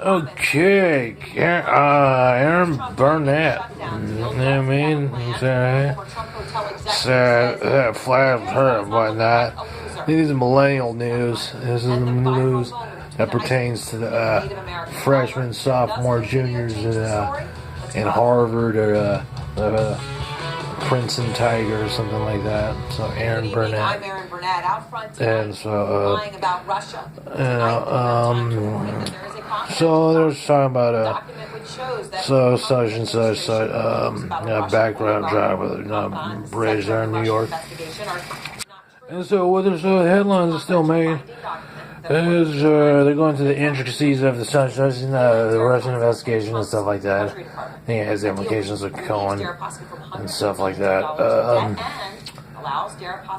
Okay, Aaron Burnett. You know what I mean? Flash her and whatnot. These are millennial news. This is the news that pertains to the freshmen, sophomore, juniors in Harvard or Princeton Tiger or something like that. So Aaron Burnett. I'm Aaron Burnett out front And so, lying about Russia. So they're talking about so such and such background drive with a bridge there in New York. And so what the headlines are still made is they're going to the intricacies of the Russian investigation and stuff like that. I think it has implications of Cohen and stuff like that.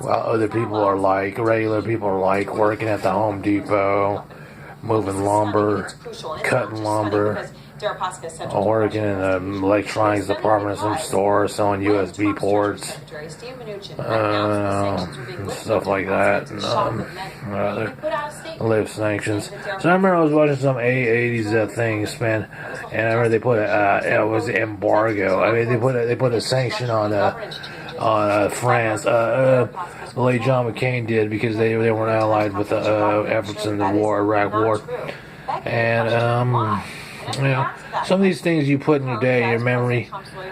While other people are like, regular people are like working at the Home Depot, moving lumber, cutting lumber, or working in the electronics department of some store, selling USB ports, and stuff like that, and other live sanctions. So I remember I was watching some 80s things, man, and I remember they put it was embargo. I mean, they put a sanction on France. The late John McCain did because they weren't allied with the efforts in the Iraq War, and some of these things you put in your day, your memory,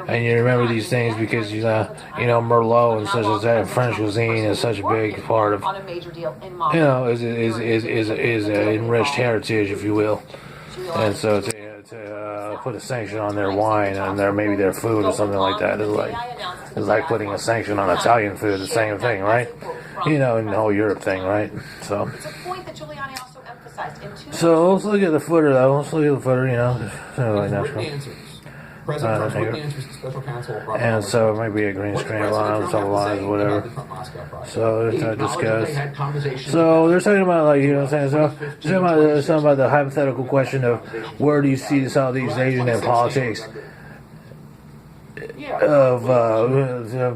and you remember these things because Merlot and such as that French cuisine is such a big part of is enriched heritage, if you will, and so to put a sanction on their wine and maybe their food or something like that is like putting a sanction on Italian food, the same thing, right? In the whole Europe thing, right? So let's look at the footer, though. Let's look at the footer, and so it might be a green screen line, some lines, whatever. So they're trying to discuss. So they're talking about, like, what I'm saying? So they're talking about the hypothetical question of where do you see the Southeast Asian in politics of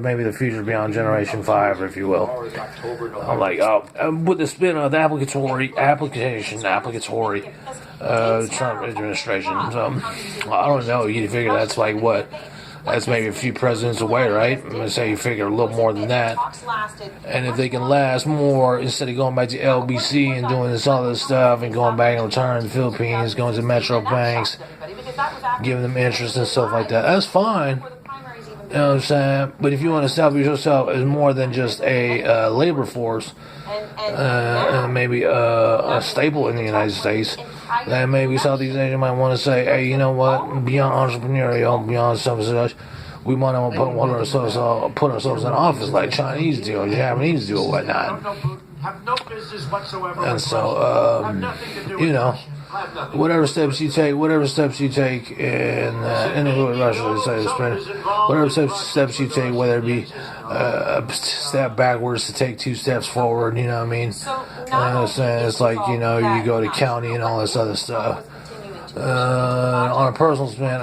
maybe the future beyond Generation 5, if you will. With the spin of the applicatory Trump administration. So, I don't know. You figure that's like what? That's maybe a few presidents away, right? I'm going to say you figure a little more than that. And if they can last more, instead of going back to LBC and doing this other stuff and going back and returning to the Philippines, going to Metro banks, giving them interest and stuff like that, that's fine. You know what I'm saying? But if you want to establish yourself as more than just a labor force, and maybe a staple in the United States, then maybe Southeast Asia might want to say, hey, you know what? Beyond entrepreneurial, beyond something such, we might want to put ourselves in office like Chinese do, or Japanese do, or whatnot. And so, whatever steps you take, whatever steps you take, whatever steps you take, whether it be a step backwards to take two steps forward, you know what I mean? It's like, you go to county and all this other stuff. On a personal span,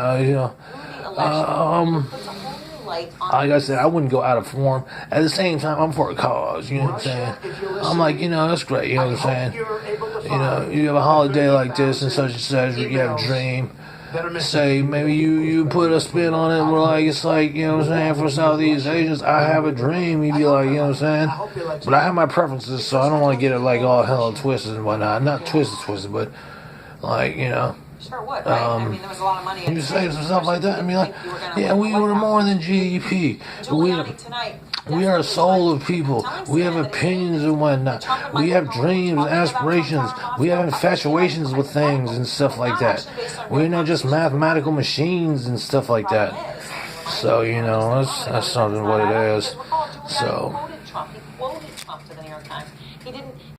like I said, I wouldn't go out of form. At the same time, I'm for a cause, you know what I'm saying? I'm like, that's great, you know what I'm saying? You have a holiday like this and such, you have a dream. Say, maybe you put a spin on it where, like, it's like, you know what I'm saying, for Southeast Asians, I have a dream. You'd be like, you know what I'm saying? But I have my preferences, so I don't want to get it, like, all hell twisted and whatnot. Not twisted, but, like, Sure would, right? I mean, there was a lot of money. You say some stuff like that and be like, yeah, we were more than GDP. We are a soul of people. We have opinions and whatnot. We have dreams, aspirations. We have infatuations with things and stuff like that. We're not just mathematical machines and stuff like that. So, that's something what it is. So. He quoted Trump to the New York Times. He didn't